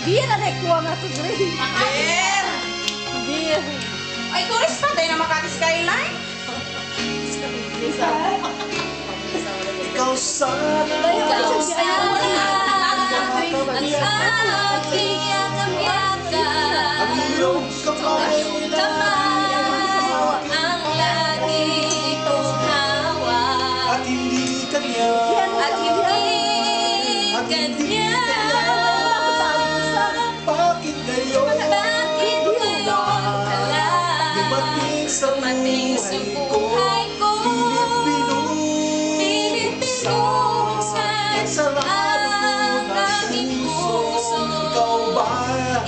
Beer na kuha nga to dre. Beer! Beer. Ay, tourist pa tayo na Makati Skyline. Ikaw sana Ikaw sana ang aking yakap-yakap. ang iyong kamay Ang lagi kong hawak. at hindi kanya At hindi kanya. bakit ngayon Bakit ngayon ka lang dumating sa dumating sa buhay ko buhay ko? pilit Pinubuksan sarado ang ng aking puso. puso. Ikaw ba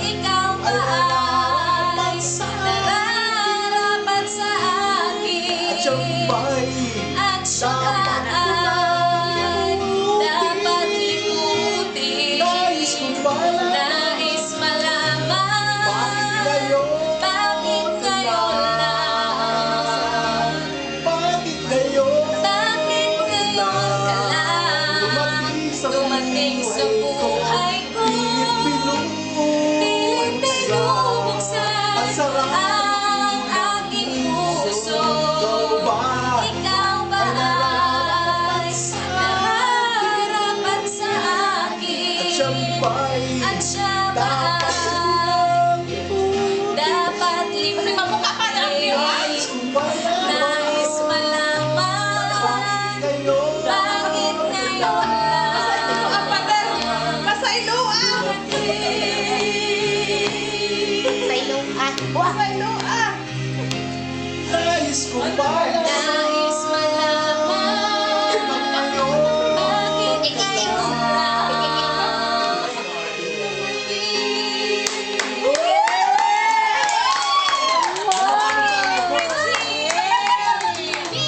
Ikaw ba ay nararapat sa akin? at siyang ba'y At siya ay dapat limutin. nais ko ba Nais malaman bakit ngayon bakit ngayon lang? bakit ngayon Bakit ngayon ka lang dumating sa buhay ko? Pilit pinubuksan Ang sarap ang aking puso. Ikaw ba Ikaw ba ay nararapat sa akin? siyang ba'y At siya ba dapat dapat Kasi mamukha pa na ang limutin? kung ba Nais malaman ngayon bakit ngayon lang? Ang pader! Masaylo ah! Sa ilong Masaylo ah! nais ko ba